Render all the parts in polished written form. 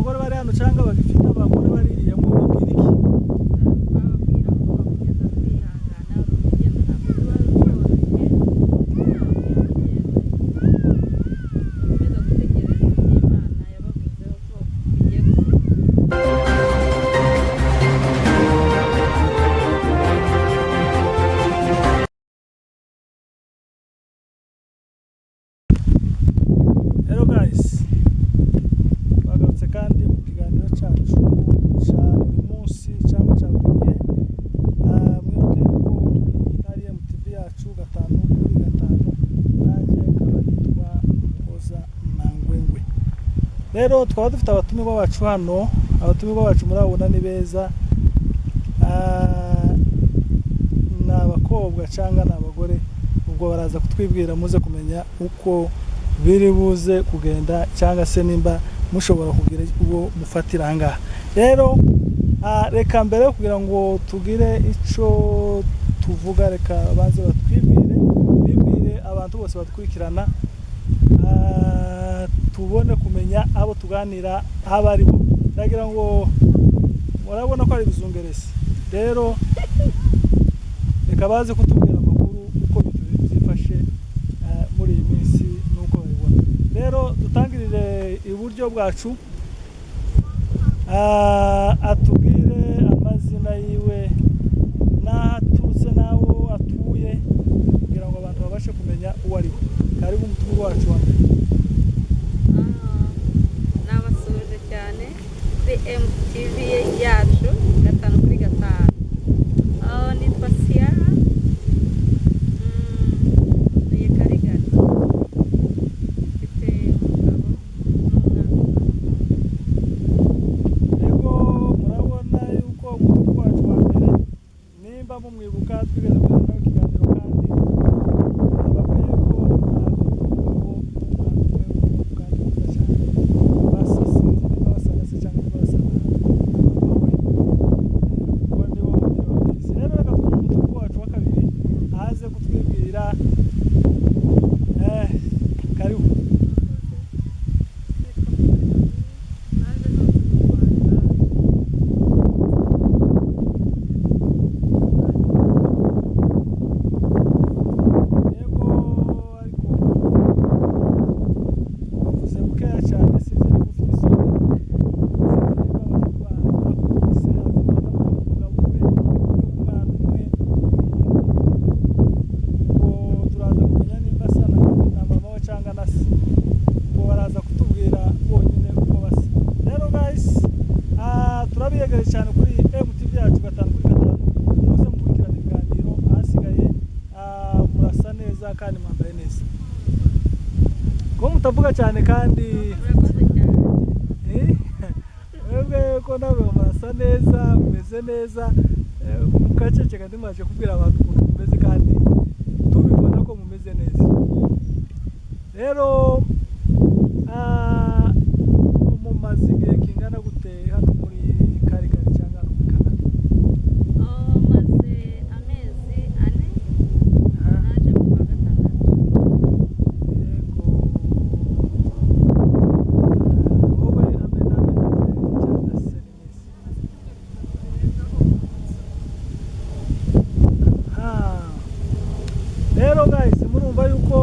abagore bari hano cyangwa bagifite abagore baririye mu bwiriki rero twaba dufite abatumirwa bacu hano abatumirwa bacu murabona ni beza n'abakobwa cyangwa n'abagore ubwo baraza kutwibwira muze kumenya uko biri buze kugenda cyangwa se nimba mushobora kugira uwo mufatira ahangaha rero reka mbere kugira ngo tugire ico tuvuga reka baze batwibwire bibwire abantu bose batwikirana tubone kumenya abo tuganira abarimo ndagira ngo murabona ko ari bizungerese rero reka baze kutubwira amakuru uko byifashe muri iyi minsi nuko babibona rero dutangirire iburyo bwacu atubwire amazina yiwe n'aturutse nawo atuye kugira ngo abantu babashe kumenya uwo ari we karibu umutumirwa wacu wa mbere nabasuje cyane kuri MTV yacu 5/5 nitwa Siara ni Karigari mfite umugabo n'umwana yego murabona yuko umutumirwa wacu wa mbere nimba mumwibuka twigeze kuganira ikiganiro kandi ababwiye ko cyane kuri MTV yacu 5/5 muze mukurikirana ibiganiro ahasigaye murasa neza kandi mwambaye neza ko mutavuga cyane kandi wewe ko nawe murasa neza mumeze neza mukaceceka ndimaje kubwira abantu ukuntu mumeze kandi tubibona ko mumeze neza rero mumaze igihe kingana gute hano muri Karigari cyangwa hano muri Canada maze amezi 4 naje mu kwa gatandatu yego wowe amena cyangwa se rero guys murumva yuko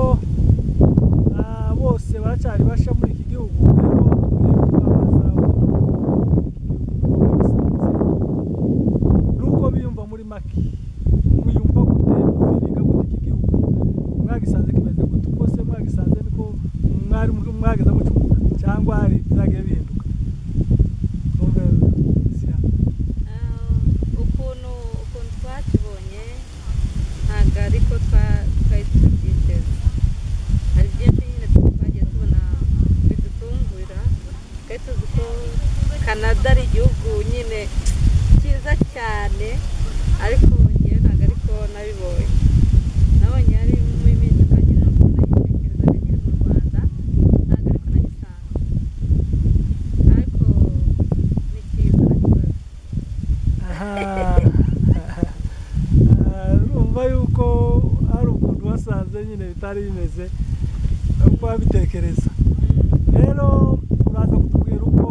bose bacari basha muri iki gihugu nuko biyumva muri maki mwiyumva gute mufiringa gute iki gihugu mwagisanze kimeze gute uko se mwagisanze niko mwari mwageza mucumba cyangwa hari byagiye bihinduka numve siya ukuntu twakibonye ntago ariko twari tubyiteze hari byinshi nyine twagiye tubona bidutungura twari tuzi ko Canada ari igihugu nyine cyiza cyane ariko ngewe ntago ariko nabibonye nabonye ari mu impinduka nyine nabitekerezaga nyine mu Rwanda ntago ariko nagisanga ariko ni cyiza na kibazo urumva yuko hari ukuntu wasanze nyine bitari bimeze uko wabitekereza rero uraza kutubwira uko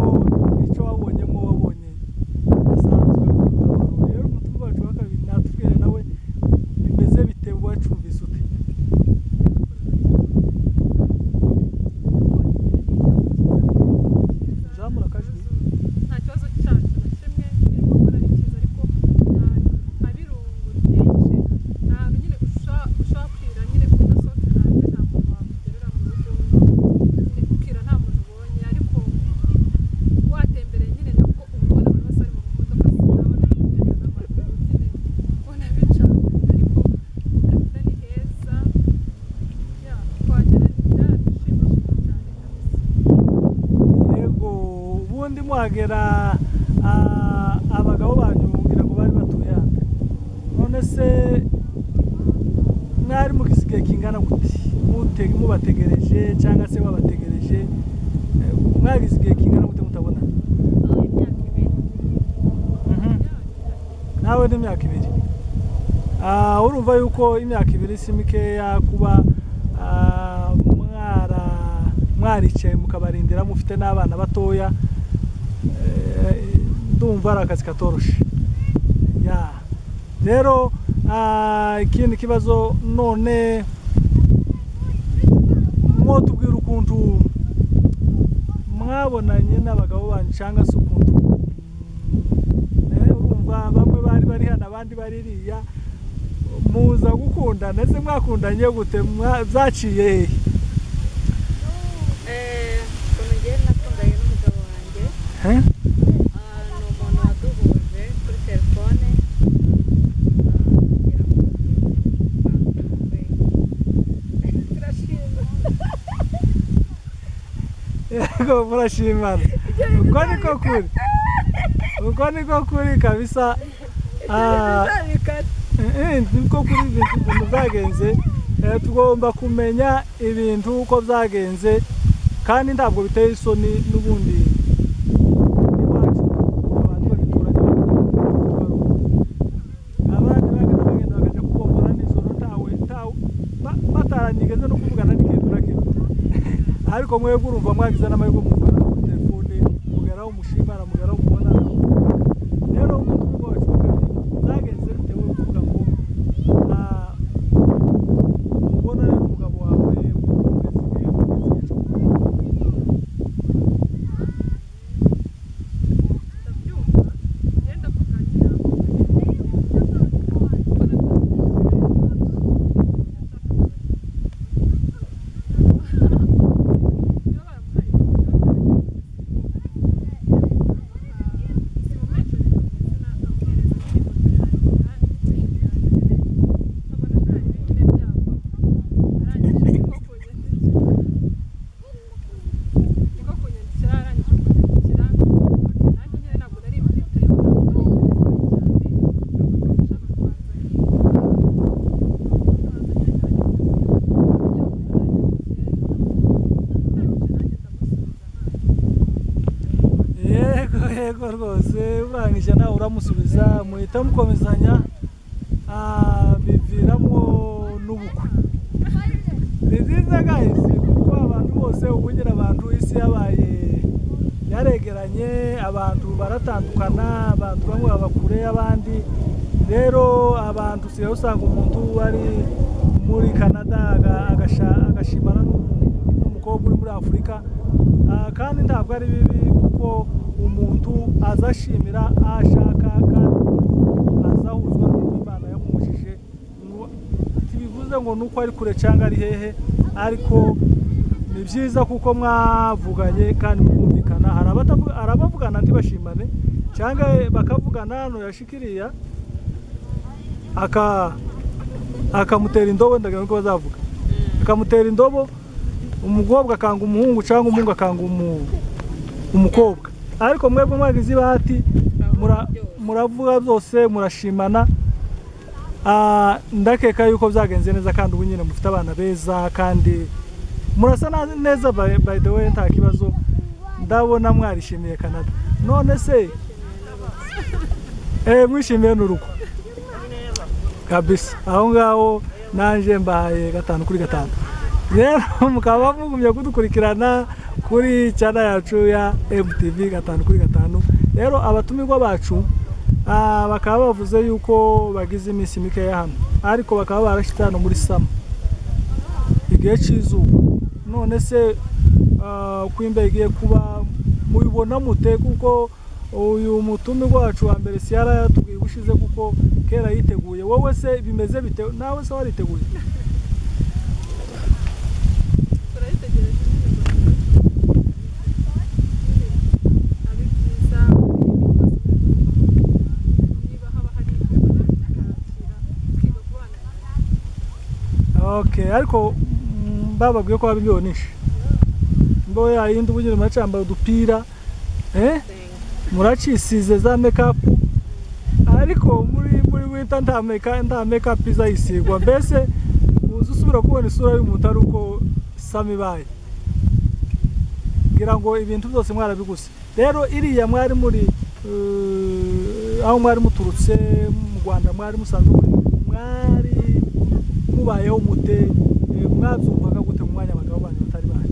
ubundi muhagera abagabo banyumvira ngo bari batuye hano none se mwari mugisigaye kingana gute mubategereje cyangwa se babategereje mwagisigaye kingana gute mutabona imyaka 2 nawe n'imyaka 2 urumva yuko imyaka 2 si mikeya kuba mwaricaye mukabarindira mufite n'abana batoya ndumva ari akazi katoroshe rero ikindi kibazo none mwotubwira ukuntu mwabonanye n'abagabo banyu cyangwa se ukuntu urumva bamwe bari hano abandi baririya muza gukundana ese mwakundanye gute byaciye ukuntu ngiye nakundanye n'umugabo wanjye ni umuntu waduhuje kuri telefone yego murashimana uko niko kuri kabisa niko kuri ibintu byagenze tugomba kumenya ibintu uko byagenze kandi ntabwo biteye isoni n'ubundi iwacu abantu babituranye abandi bagenda bakaja kubombora nijoro tawe bataranyigeze no kuvugana n'ikintu na kimwe ariko mwebwe urumva mwagize n'amahirwe muvugana kuri telefone mugeraho umushimana mugeraho mubonana rero umutima wacu byagenze bitewe kuvuga ngo ubona umugabo wawe yego rwose urangije nawe uramusubiza muhita mukomezanya biviramo n'ubukwe ni byiza guys kuko abantu bose ubugira abantu isi yabaye yaregeranye abantu baratandukana abantu bamwe babakure y'abandi rero abantu siya usanga umuntu wari muri Canada agashimana n'umukobwa uri muri Afurika kandi ntabwo ari bibi kuko umuntu azashimira ashaka kandi azahuzwa n'Imana yamumujije tibivuze ngo nuko ari kure cyangwa ari hehe ariko ni byiza kuko mwavuganye kandi mukumvikana harabavugana ntibashimane cyangwa bakavugana hano yashikiriya akamutera indobo ndagira ngo bazavuga akamutera indobo umukobwa akanga umuhungu cyangwa umuhungu akanga umukobwa ariko mwebwe mwagize ibati muravuga byose murashimana ndakeka yuko byagenze neza kandi ubu nyine mufite abana beza kandi murasa neza by the way nta kibazo ndabona mwarishimiye Canada none se mwishimiye n'urugo kabisa aho ngaho nanje mbaye 5/5 rero mukaba mugumye kudukurikirana kuri channel yacu ya MTV 5/5 rero abatumirwa bacu bakaba bavuze yuko bagize iminsi mike hano ariko bakaba barashitse hano muri sama igihe cy'izuba none se kwimba igiye kuba mubibona mute kuko uyu mutumirwa wacu wa mbere siyara yatubwiye gushize kuko kera yiteguye wowe se bimeze bite nawe se wariteguye Okay ariko bababwiye ko babibyonisha ngo yayindi ubugire macamba udupira muracisize za makeup ariko muri winter nta makeup izayisigwa mbese uzi usubira kubona isura y'umuntu ari uko sami baye ngira ngo ibintu byose mwarabiguse rero iriya mwari muri aho mwari muturutse mu Rwanda mwari musanzwe mwari mubayeho mute mwabyumvaga gute mu mwanya abagabo banyu batari bahe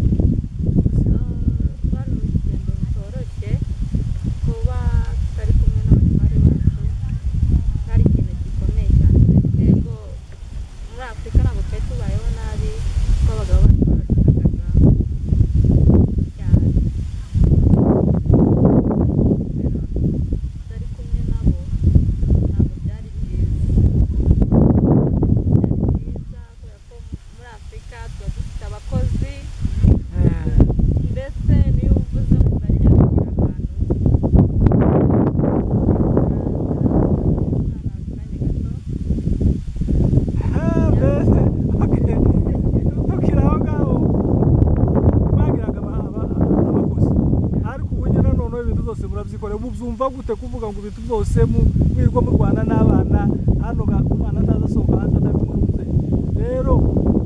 mubyumva gute kuvuga ngo ibintu byose mwirwa mu Rwanda n'abana hano ga umwana atazasohoka hanze atari kumwe rero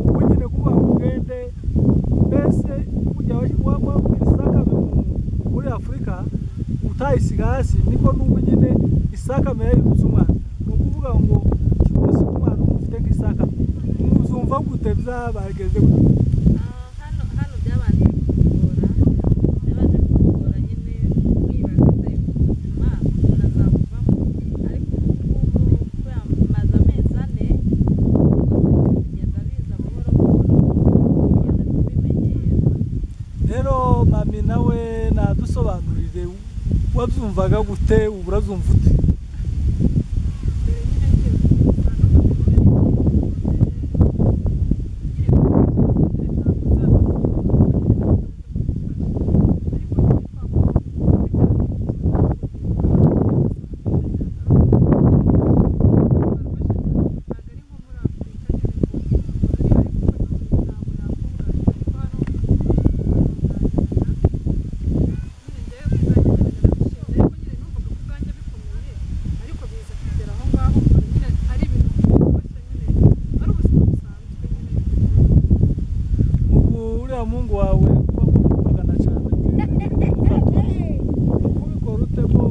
ubu nyine kuvuga ngo ugende mbese ujya waba isakame muri Afurika utayisiga hasi niko n'ubu nyine isakame yayibutse umwana ni ukuvuga ngo kibose umwana umufite nk'isakame mubyumva gute byabageze gute nawe nadusobanurire wabyumvaga gute uburabyumva ute Mungu wawe magana cyane kubikora ute ko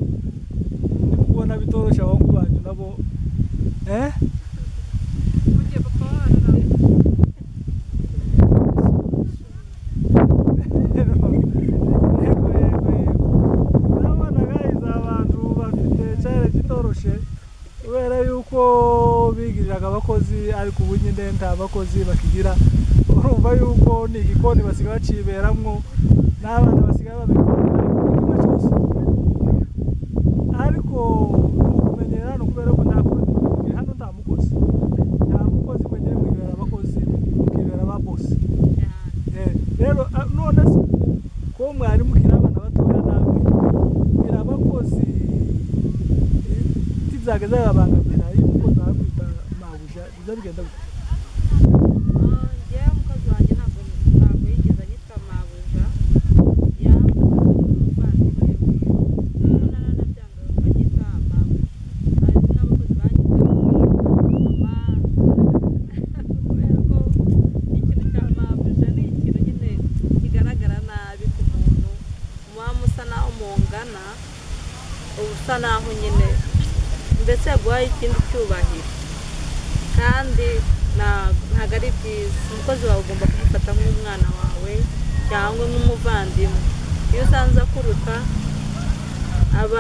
kubona bitorosha abahungu banyu nabo mugiye papa n'abana guys abantu bafite cyane gitoroshe kubera yuko bigiriraga abakozi ariko ubu nyine nta bakozi bakigira urumva yuko ni igikoni basigaye baciberamwo n'abana basigaye babikorera kimwe cyose ariko ukumenyera no kubera ko hano nta mukozi mwenyere mwibera abakozi mwibera ababosi rero none se ko mwari mukira abana batoya namwe mwira abakozi tibyageze babangamira iyo umukozi akwita mabuja biza bigenda gute ubusa naho nyine ndetse guhaye ikindi cyubahiro kandi ntabwo ari byiza umukozi wawe ugomba kumufata nk'umwana wawe cyangwa nk'umuvandimwe iyo usanze akuruta aba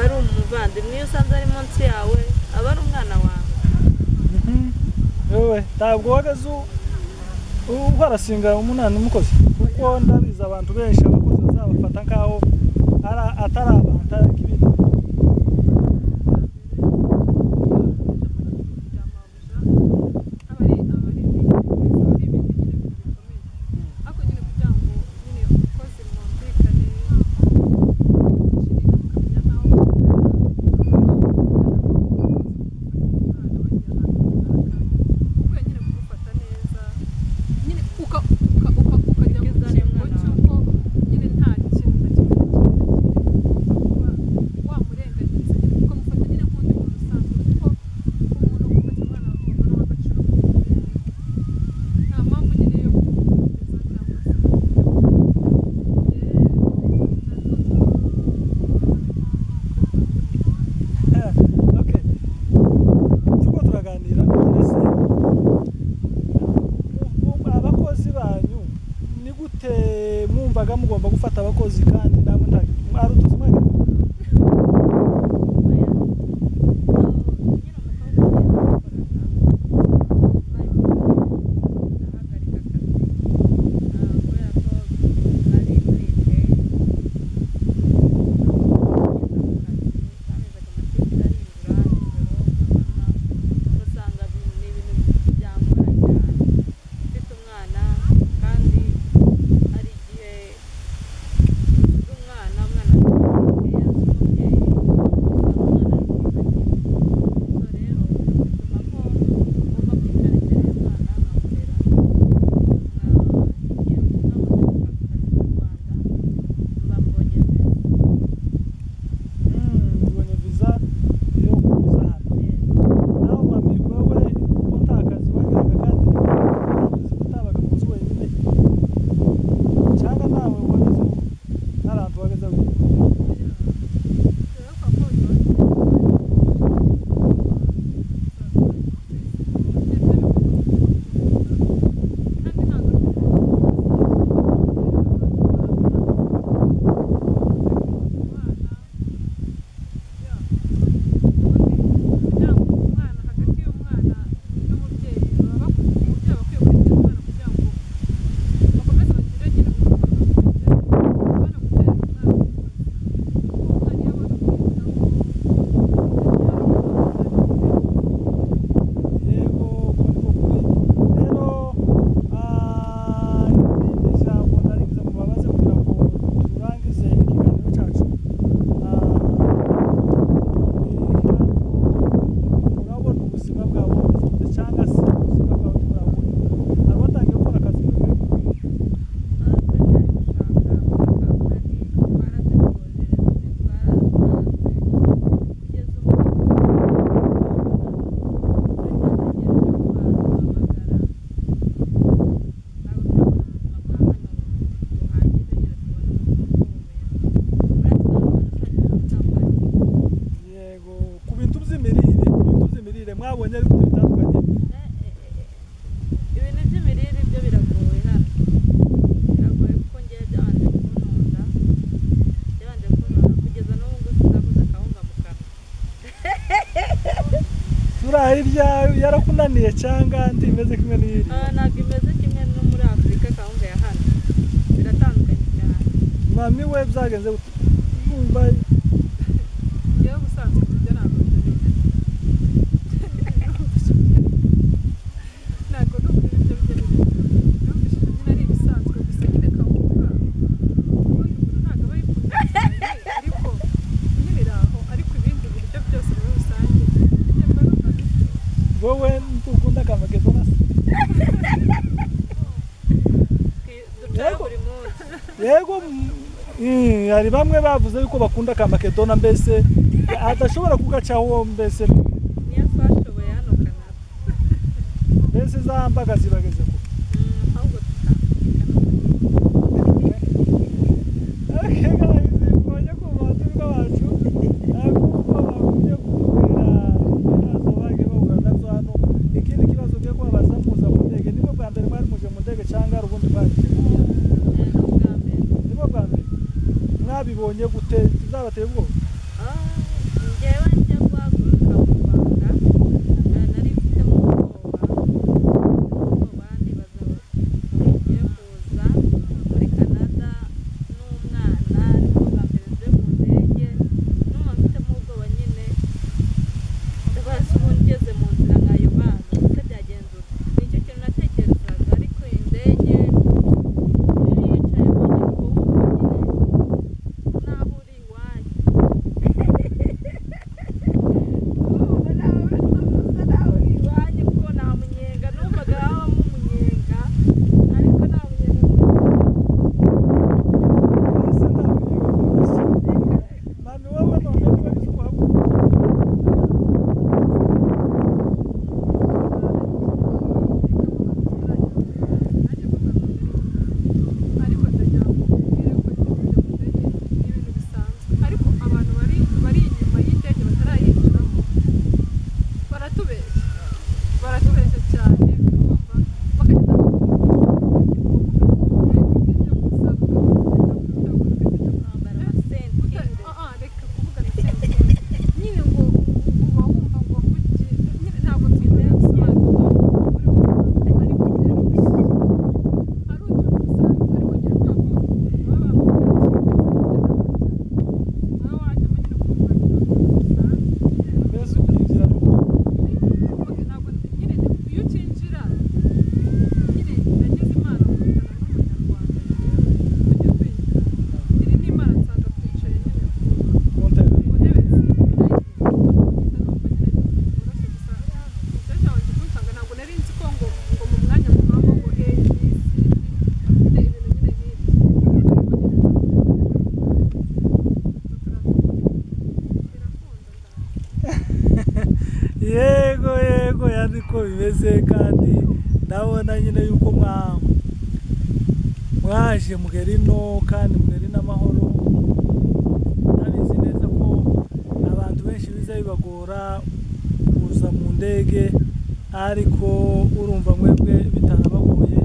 ari umuvandimwe iyo usanze ari munsi yawe aba ari umwana wawe yewe ntabwo wagaze uharasinga umunani umukozi kuko ndabizi abantu benshi abakozi bazabafata nkaho atari abantu atari ibintu komeza mwabonye ariko bitandukanye ibintu by'imirire byo biragoye hano biragoye kuko ngiye byabanje kunonda kugeza n'ubu ngubu sinakoze akawunga mu kanwa turahirya yarakunaniye cyangwa ntimeze kimwe n'iyiri ntabwo imeze kimwe no muri Afurika akawunga ya hano biratandukanye cyane mami we byagenze wumva yewe ubusanzwe ibyo ntabwo wowe ntukunda kamakedo na yego hari bamwe bavuze yuko bakunda kamakedona mbese adashobora kugacaho mbese niyo twashoboye hano Canada mbese za mbaga zibageze ku ahubwo okay guys mbonye ko baturuka bacu ntabwo bagiye kutubwira ibibazo bagiye bahura nabyo hano ikindi kibazo byo kubabaza muza mu ndege nibwo bwa mbere mwari muje mu ndege cyangwa ubundi bwaje mwabibonye gute zabateye ubwoba njyewe njya guhaguruka mu Rwanda nari mfitemo ubwoba nibaza ngiye kuza muri Canada n'umwana ariko bwa mbere nje mu ndege n'umva mfitemo ubwoba nyine rwose ubu ngeze mu nzira nkayobana ndetse byagenze nicyo kintu natekerezaga ariko iyi ndege yego yandiko bimeze kandi ndabona nyine yuko mwaje mugera ino kandi mugera n'amahoro kenshi biza bibagora kuza mu ndege ariko urumva mwebwe bitarabagoye